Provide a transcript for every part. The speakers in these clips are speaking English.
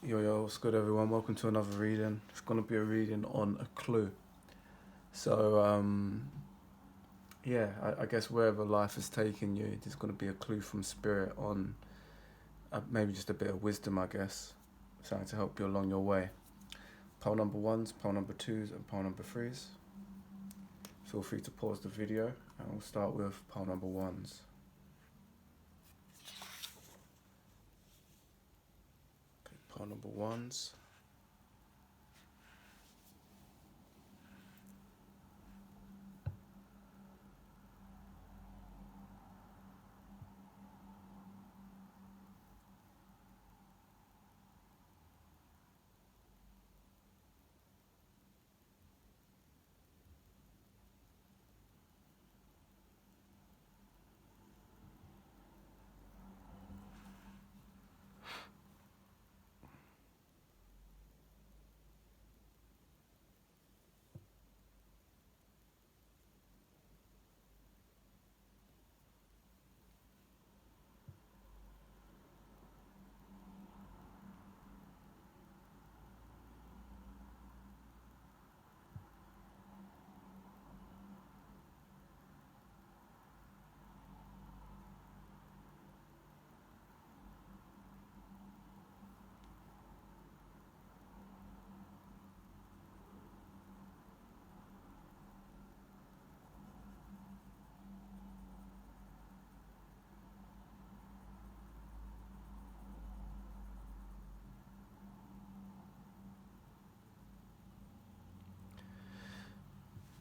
Yo, what's good, everyone? Welcome to another reading. It's going to be a reading on a clue. So, I guess wherever life has taken you, there's going to be a clue from spirit on maybe just a bit of wisdom, I guess, something to help you along your way. Pole number ones, pole number twos, and pole number threes. Feel free to pause the video, and we'll start with pole number ones. Okay, pole number ones.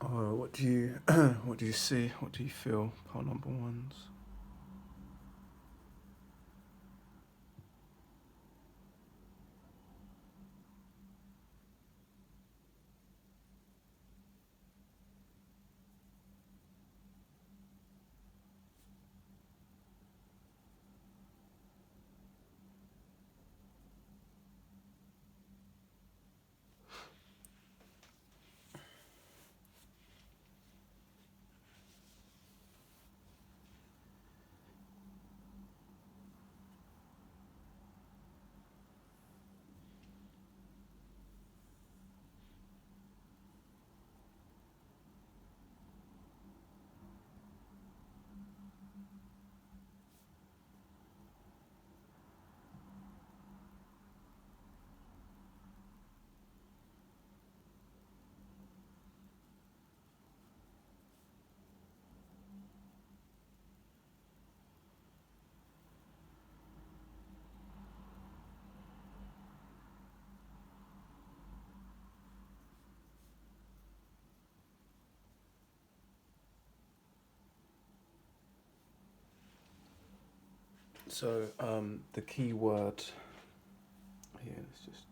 What do you what do you see? What do you feel? Pole number ones. So the key word here, let's just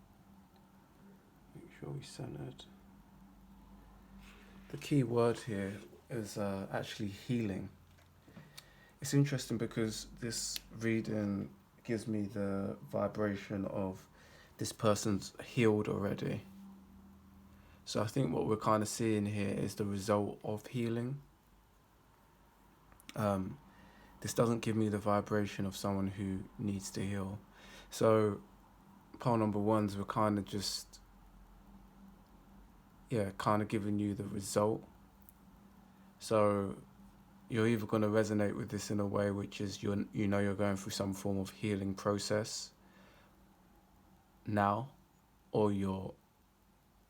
make sure we centered. The key word here is actually healing. It's interesting because this reading gives me the vibration of this person's healed already. So I think what we're kind of seeing here is the result of healing. This doesn't give me the vibration of someone who needs to heal. So pole number ones were kind of just, kind of giving you the result. So you're either going to resonate with this in a way which is you're going through some form of healing process now, or you're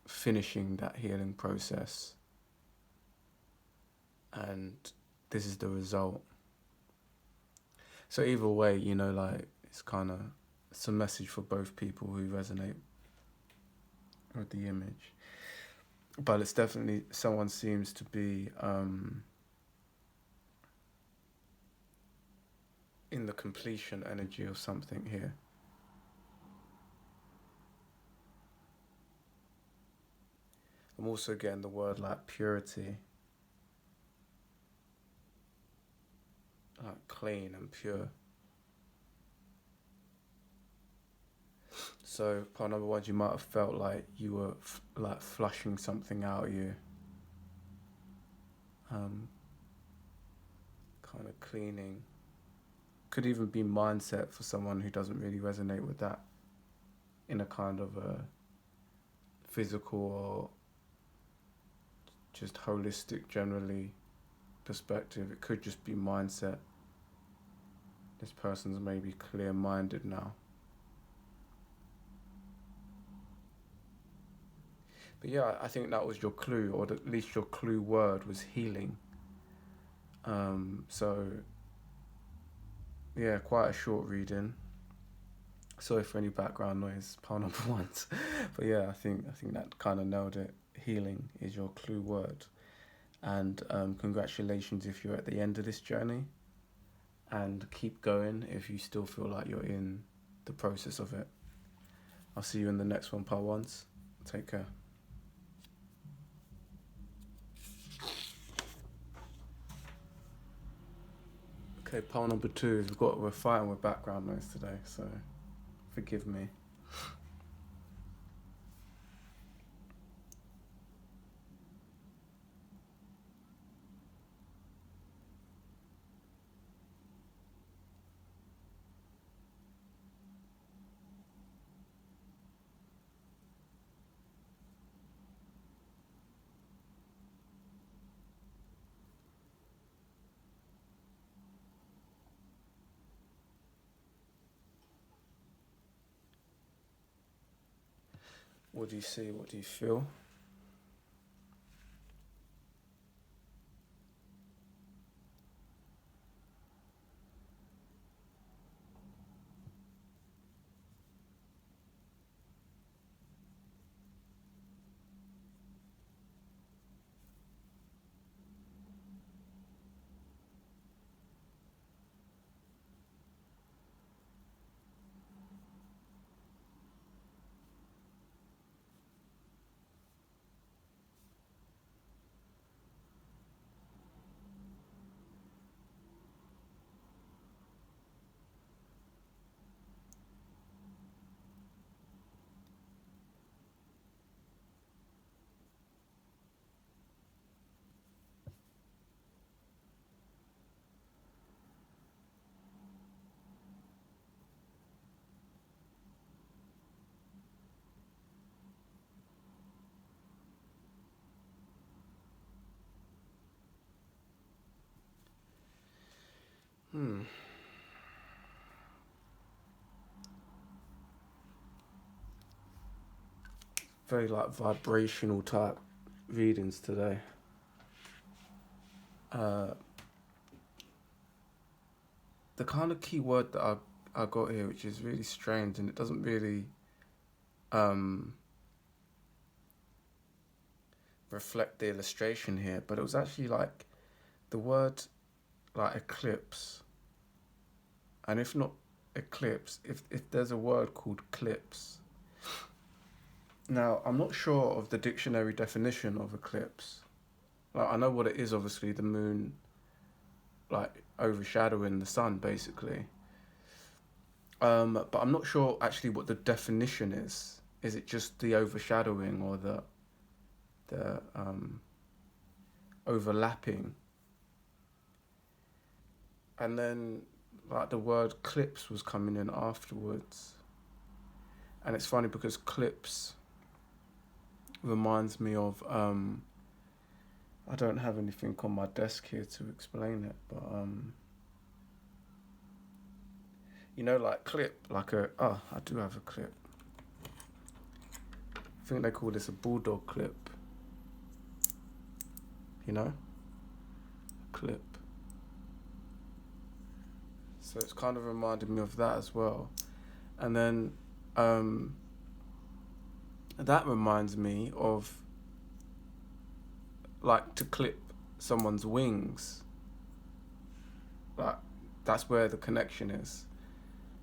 finishing that healing process, and this is the result. So either way, it's a message for both people who resonate with the image. But it's definitely, someone seems to be in the completion energy of something here. I'm also getting the word like purity, like clean and pure. So part number one, you might have felt like you were like flushing something out of you, kind of cleaning. Could even be mindset for someone who doesn't really resonate with that. in a kind of a physical or just holistic generally perspective. It could just be mindset. This person's maybe clear-minded now. But yeah, I think that was your clue, or at least your clue word was healing. So yeah, quite a short reading. Sorry for any background noise, pile number ones. But yeah, I think that kind of nailed it. Healing is your clue word. And congratulations if you're at the end of this journey. And keep going if you still feel like you're in the process of it. I'll see you in the next one, pile ones. Take care. Okay, pile number 2 is we're fighting with background noise today, so forgive me. What do you see? What do you feel? Very like vibrational type readings today. The kind of key word that I got here, which is really strange, and it doesn't really reflect the illustration here, but it was actually like the word like eclipse. And if not eclipse, if there's a word called clips. Now, I'm not sure of the dictionary definition of eclipse. Like, I know what it is, obviously, the moon, like, overshadowing the sun, basically. But I'm not sure, actually, what the definition is. Is it just the overshadowing or the overlapping? And then, like, the word clips was coming in afterwards. And it's funny because clips reminds me of I don't have anything on my desk here to explain it, but you know, like clip, like I do have a clip. I think they call this a bulldog clip. You know, clip. So it's kind of reminded me of that as well. And then that reminds me of like to clip someone's wings. Like that's where the connection is.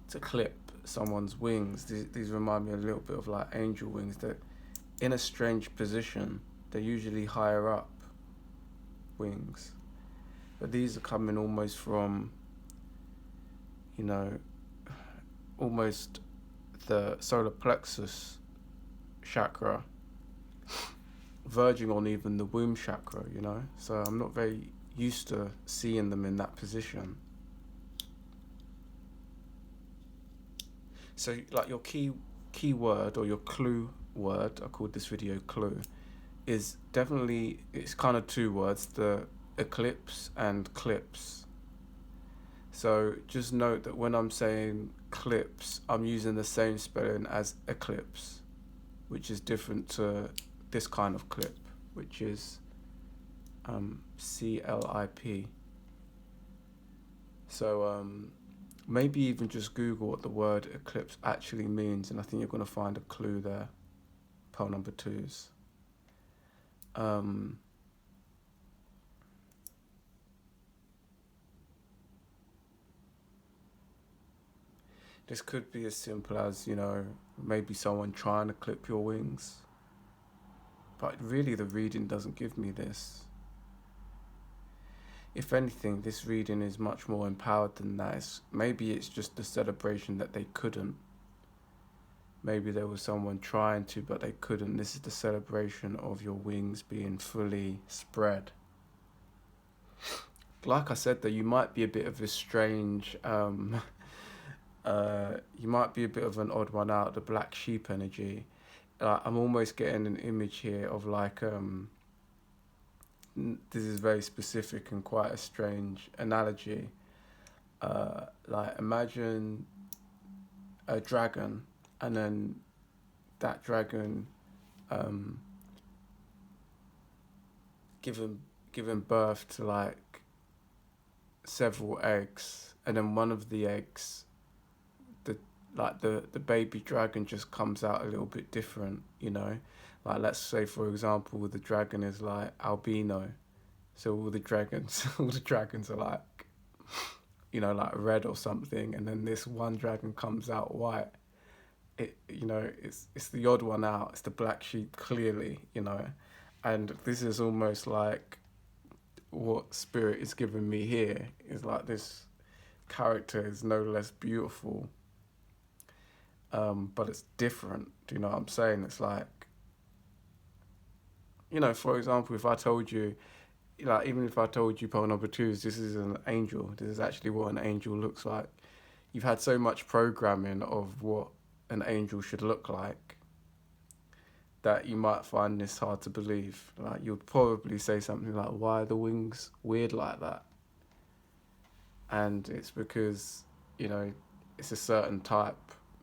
To clip someone's wings. These remind me a little bit of like angel wings. That in a strange position, they're usually higher up wings. But these are coming almost from, you know, almost the solar plexus chakra, verging on even the womb chakra, you know. So I'm not very used to seeing them in that position. So like your key key word or your clue word, I called this video clue, is definitely, it's kind of two words, the eclipse and clips. So just note that when I'm saying clips, I'm using the same spelling as eclipse, which is different to this kind of clip, which is CLIP. So maybe even just Google what the word eclipse actually means, and I think you're going to find a clue there. Pearl number 2s. This could be as simple as, maybe someone trying to clip your wings. But really the reading doesn't give me this. If anything, this reading is much more empowered than that. Maybe it's just the celebration that they couldn't. Maybe there was someone trying to, but they couldn't. This is the celebration of your wings being fully spread. Like I said, though, you might be a bit of a strange... you might be a bit of an odd one out, the black sheep energy. I'm almost getting an image here of like... this is very specific and quite a strange analogy. Like imagine a dragon, and then that dragon giving birth to like several eggs, and then one of the eggs, the baby dragon just comes out a little bit different, Like let's say for example the dragon is like albino, so all the dragons are like, like red or something, and then this one dragon comes out white. It's the odd one out. It's the black sheep, clearly, and this is almost like what spirit is giving me here. Is like this character is no less beautiful, but it's different. Do you know what I'm saying? It's like, for example, if I told you, even if I told you pearl number 2s, this is an angel. This is actually what an angel looks like. You've had so much programming of what an angel should look like that you might find this hard to believe. Like you'll probably say something like, why are the wings weird like that? And it's because, it's a certain type.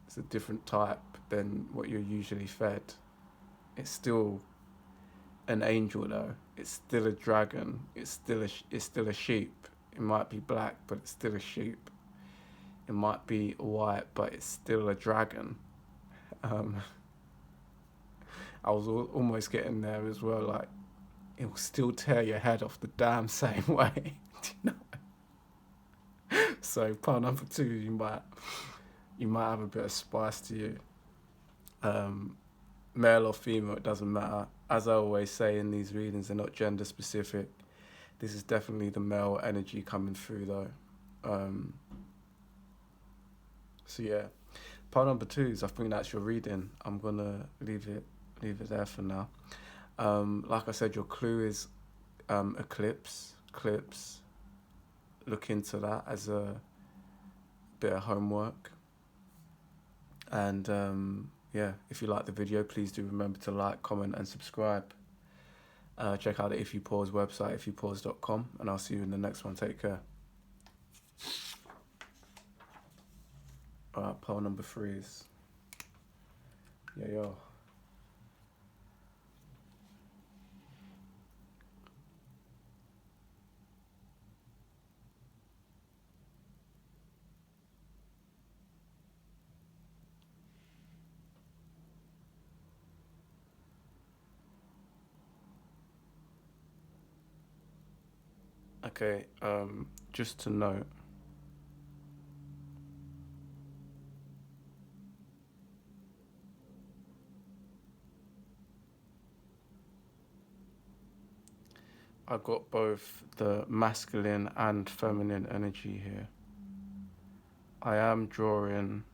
It's a different type than what you're usually fed. It's still an angel though. It's still a dragon. It's still a sheep. It might be black, but it's still a sheep. It might be white, but it's still a dragon. I was almost getting there as well. Like, it will still tear your head off the damn same way. So pearl number 2, you might have a bit of spice to you. Male or female, it doesn't matter. As I always say in these readings, they're not gender specific. This is definitely the male energy coming through though. So yeah, pearl number 2s, I think that's your reading. I'm gonna leave it there for now. Like I said, your clue is eclipse, clips. Look into that as a bit of homework. And yeah, if you like the video, please do remember to like, comment and subscribe. Check out the If You Pause website, ifyoupause.com, and I'll see you in the next one. Take care. Alright, pearl number 3s. Yo. Okay, just to note, I got both the masculine and feminine energy here. I am drawing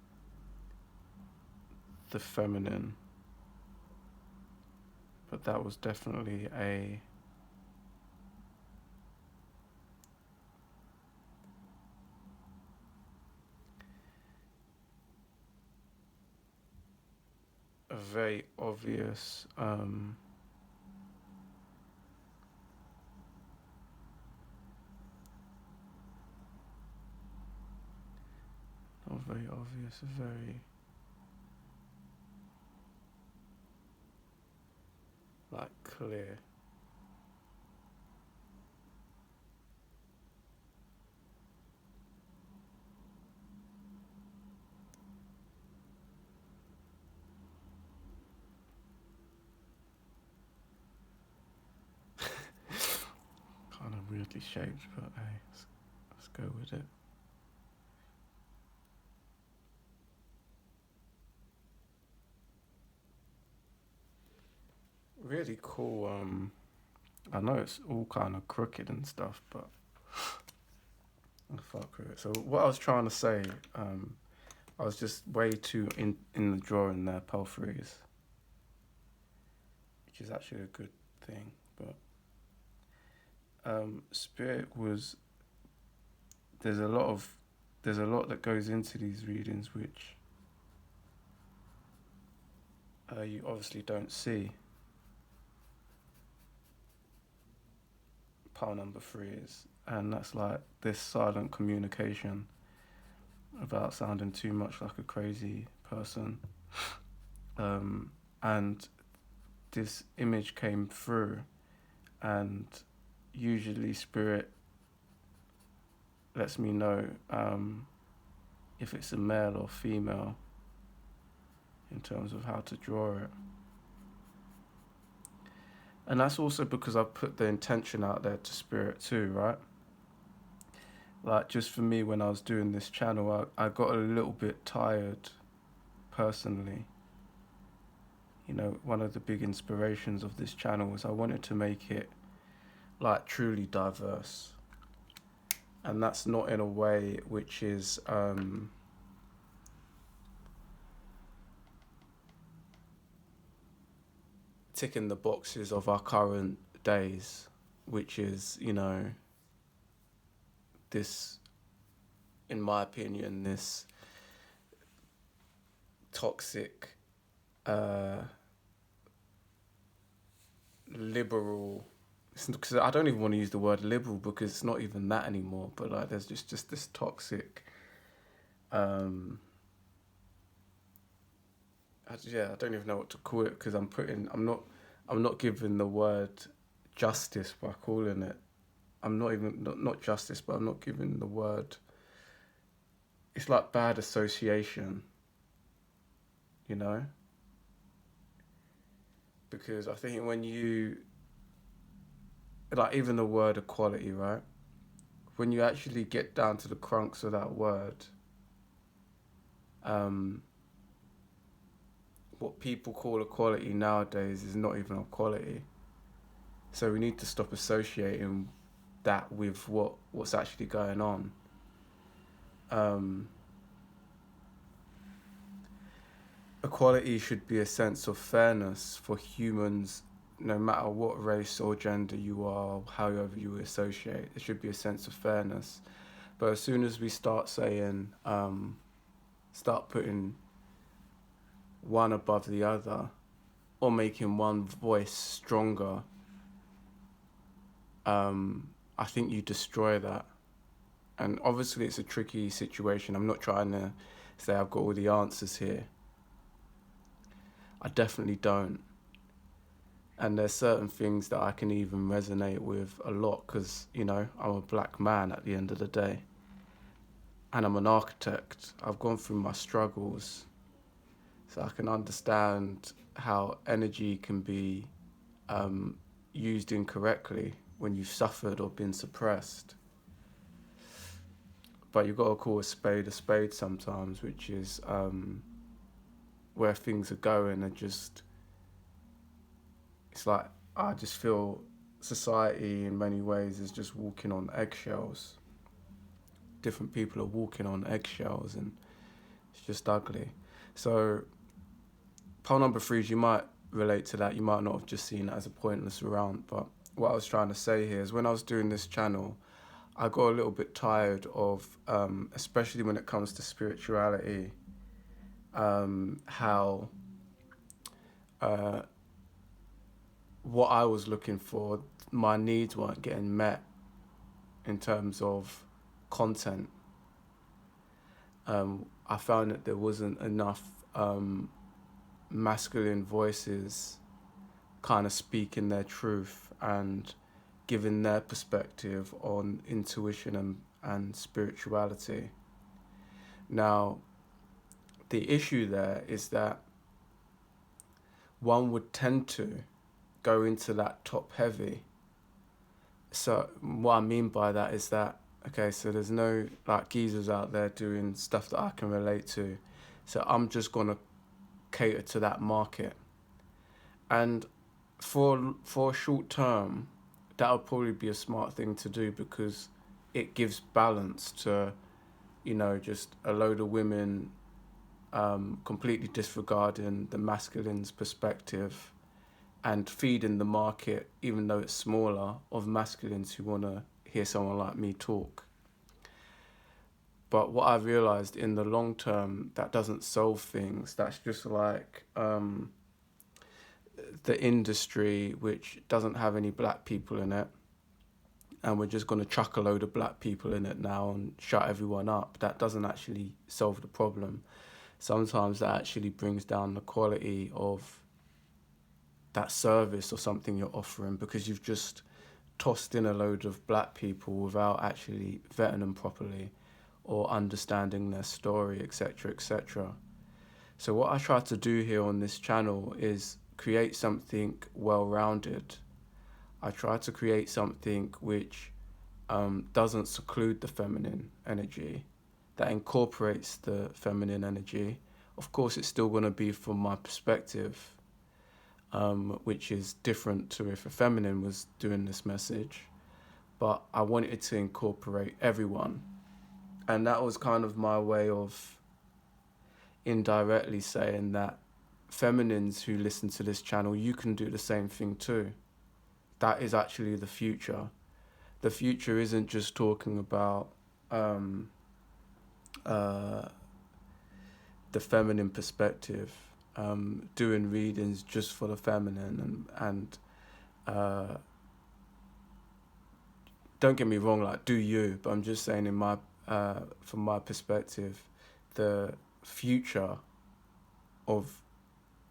the feminine, but that was definitely a a very obvious not very obvious, a very like clear. Kind of weirdly shaped, but hey, let's go with it. Really cool. I know it's all kind of crooked and stuff, but I fuck with it. So what I was trying to say, I was just way too in the drawing there, Palfreys, which is actually a good thing. But spirit was there's a lot that goes into these readings which you obviously don't see. Pile number 3 is, and that's like this silent communication without sounding too much like a crazy person. And this image came through, and usually spirit lets me know if it's a male or female in terms of how to draw it. And that's also because I've put the intention out there to spirit too, right? Like, just for me, when I was doing this channel, I got a little bit tired personally. You know, one of the big inspirations of this channel was I wanted to make it like truly diverse. And that's not in a way which is ticking the boxes of our current days, which is, you know, this, in my opinion, this toxic, liberal, because I don't even want to use the word liberal because it's not even that anymore, but like there's just this toxic, I don't even know what to call it, because I'm not giving the word justice by calling it. I'm not even, not justice, but I'm not giving the word, it's like bad association, you know? Because I think when you, like even the word equality, right? When you actually get down to the crux of that word, what people call equality nowadays is not even equality. So we need to stop associating that with what's actually going on. Equality should be a sense of fairness for humans, no matter what race or gender you are, however you associate. There should be a sense of fairness. But as soon as we start saying, start putting one above the other, or making one voice stronger, I think you destroy that. And obviously it's a tricky situation. I'm not trying to say I've got all the answers here. I definitely don't. And there's certain things that I can even resonate with a lot because, you know, I'm a black man at the end of the day. And I'm an architect. I've gone through my struggles. So I can understand how energy can be used incorrectly when you've suffered or been suppressed. But you've got to call a spade sometimes, which is where things are going, and just, it's like, I just feel society in many ways is just walking on eggshells. Different people are walking on eggshells, and it's just ugly. So pole number 3 is, you might relate to that, you might not have just seen it as a pointless rant, but what I was trying to say here is when I was doing this channel, I got a little bit tired of, especially when it comes to spirituality, how uh, what I was looking for, my needs weren't getting met in terms of content. I found that there wasn't enough masculine voices kind of speaking their truth and giving their perspective on intuition and spirituality. Now, the issue there is that one would tend to go into that top heavy. So what I mean by that is that, okay, so there's no like geezers out there doing stuff that I can relate to. So I'm just going to cater to that market. And for short term, that would probably be a smart thing to do because it gives balance to, just a load of women completely disregarding the masculine's perspective and feeding the market, even though it's smaller, of masculines who want to hear someone like me talk. But what I realized in the long term, that doesn't solve things. That's just like the industry which doesn't have any black people in it, and we're just going to chuck a load of black people in it now and shut everyone up. That doesn't actually solve the problem. Sometimes that actually brings down the quality of that service or something you're offering because you've just tossed in a load of black people without actually vetting them properly or understanding their story, etc., etc. So what I try to do here on this channel is create something well-rounded. I try to create something which doesn't seclude the feminine energy, that incorporates the feminine energy. Of course, it's still going to be from my perspective, which is different to if a feminine was doing this message. But I wanted to incorporate everyone. And that was kind of my way of indirectly saying that feminines who listen to this channel, you can do the same thing too. That is actually the future. The future isn't just talking about the feminine perspective, doing readings just for the feminine and don't get me wrong, like do you, but I'm just saying from my perspective, the future of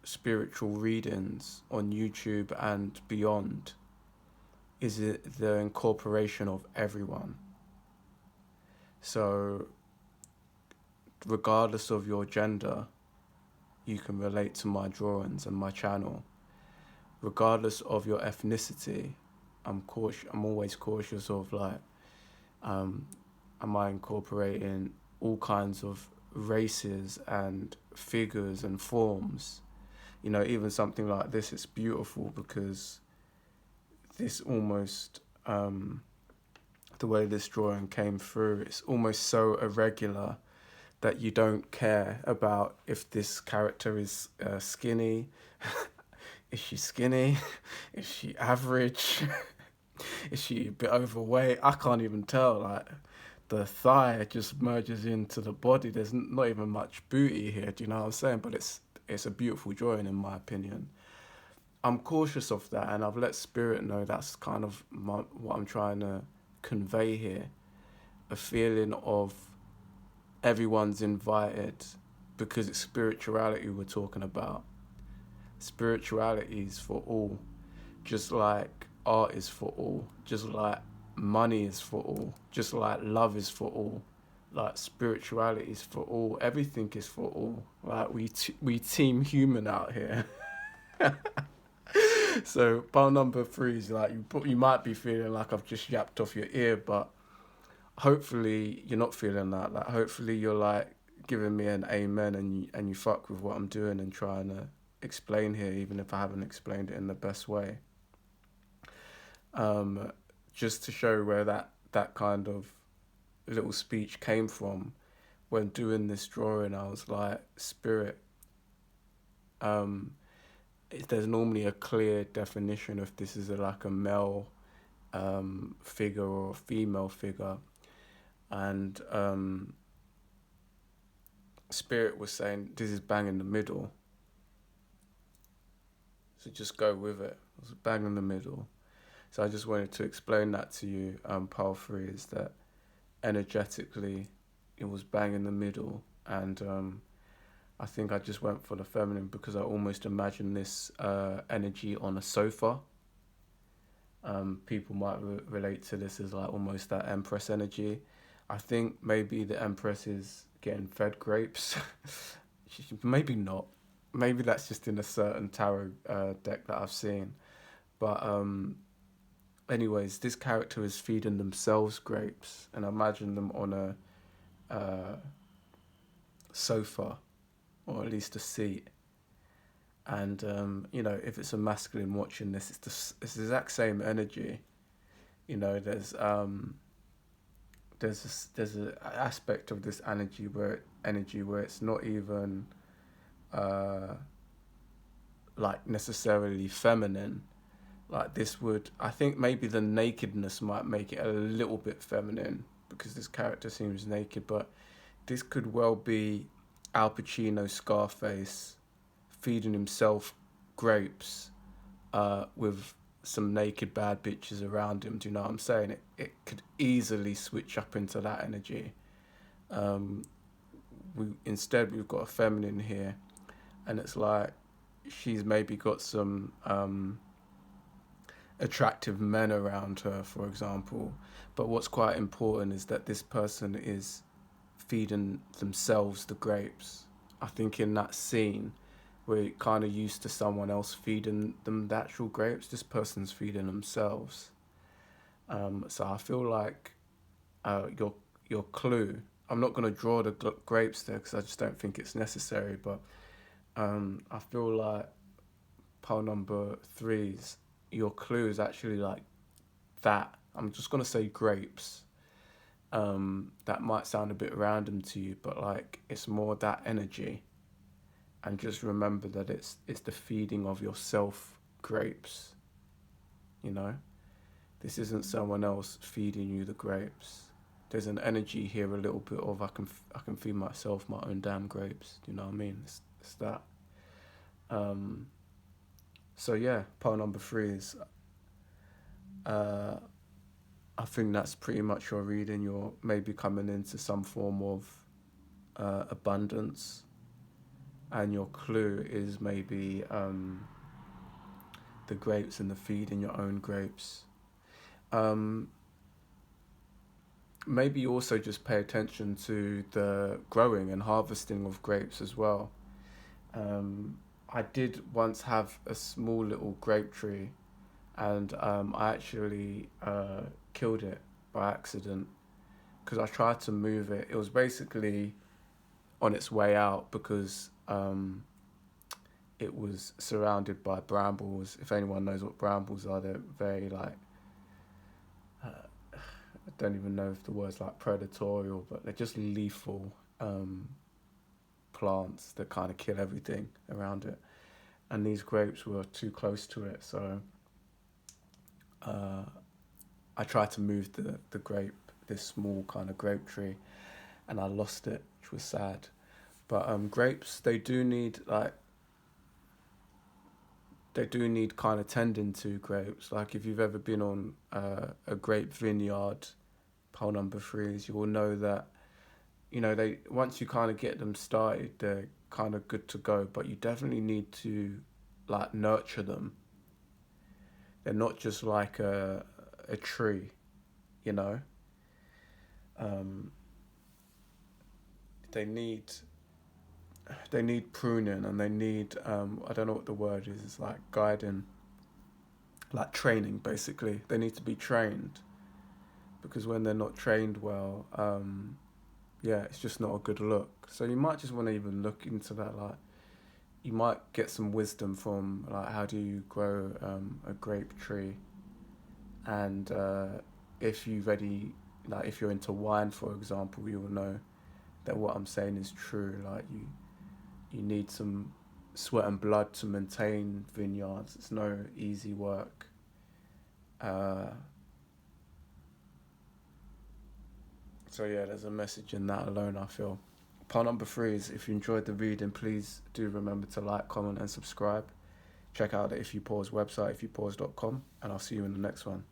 spiritual readings on YouTube and beyond is the incorporation of everyone. So regardless of your gender, you can relate to my drawings and my channel. Regardless of your ethnicity, I'm always cautious of like, am I incorporating all kinds of races and figures and forms? Even something like this, it's beautiful because this almost, the way this drawing came through, it's almost so irregular that you don't care about if this character is skinny. Is she skinny? Is she average? Is she a bit overweight? I can't even tell. Like, the thigh just merges into the body. There's not even much booty here. Do you know what I'm saying? But it's a beautiful drawing in my opinion. I'm cautious of that, and I've let spirit know that's kind of what I'm trying to convey here. A feeling of everyone's invited because it's spirituality we're talking about. Spirituality is for all, just like art is for all, just like money is for all, just like love is for all, like spirituality is for all, everything is for all. Like we team human out here. So pile number 3 is like you might be feeling like I've just yapped off your ear, but hopefully you're not feeling that. Like hopefully you're like giving me an amen and you fuck with what I'm doing and trying to explain here, even if I haven't explained it in the best way. Just to show where that kind of little speech came from. When doing this drawing, I was like, spirit, there's normally a clear definition if this is like a male figure or a female figure. And spirit was saying this is bang in the middle. So just go with it. It was bang in the middle. So I just wanted to explain that to you. Pile 3 is that energetically, it was bang in the middle, and I think I just went for the feminine because I almost imagine this energy on a sofa. People might relate to this as like almost that Empress energy. I think maybe the Empress is getting fed grapes. Maybe not. Maybe that's just in a certain tarot deck that I've seen. But anyways, this character is feeding themselves grapes, and I imagine them on a sofa or at least a seat. And if it's a masculine watching this, it's the exact same energy. There's a aspect of this energy where it's not even like necessarily feminine. Like this would, I think maybe the nakedness might make it a little bit feminine because this character seems naked, but this could well be Al Pacino, Scarface, feeding himself grapes with some naked bad bitches around him. Do you know what I'm saying? It could easily switch up into that energy. We've got a feminine here, and it's like she's maybe got some attractive men around her, for example. But what's quite important is that this person is feeding themselves the grapes. I think in that scene, we're kind of used to someone else feeding them the actual grapes. This person's feeding themselves. So I feel like your clue. I'm not going to draw the grapes there because I just don't think it's necessary. But I feel like pile number 3's your clue is actually like that. I'm just going to say grapes. That might sound a bit random to you, but like it's more that energy. And just remember that it's the feeding of yourself grapes. This isn't someone else feeding you the grapes. There's an energy here, a little bit of I can feed myself my own damn grapes. Do you know what I mean? It's that. So yeah, pile number 3 is. I think that's pretty much your reading. You're maybe coming into some form of abundance, and your clue is maybe the grapes and the feeding your own grapes. Maybe also just pay attention to the growing and harvesting of grapes as well. I did once have a small little grape tree, and I actually killed it by accident because I tried to move it. It was basically on its way out because it was surrounded by brambles. If anyone knows what brambles are, they're very like I don't even know if the word's like predatorial, but they're just lethal plants that kind of kill everything around it. And these grapes were too close to it, so I tried to move the grape, this small kind of grape tree, and I lost it, which was sad. But grapes, they do need kind of tending to grapes. Like if you've ever been on a grape vineyard, pile number 3s, you will know that they once you kind of get them started, they're kind of good to go. But you definitely need to like nurture them. They're not just like a tree, you know. They need pruning, and they need I don't know what the word is. It's like guiding, like training. Basically, they need to be trained because when they're not trained well, it's just not a good look. So you might just want to even look into that. Like, you might get some wisdom from like how do you grow a grape tree, and if if you're into wine, for example, you will know that what I'm saying is true. Like you need some sweat and blood to maintain vineyards. It's no easy work. So yeah, there's a message in that alone, I feel. Part number 3 is if you enjoyed the reading, please do remember to like, comment and subscribe. check out the If You Pause website, ifyoupause.com, and I'll see you in the next one.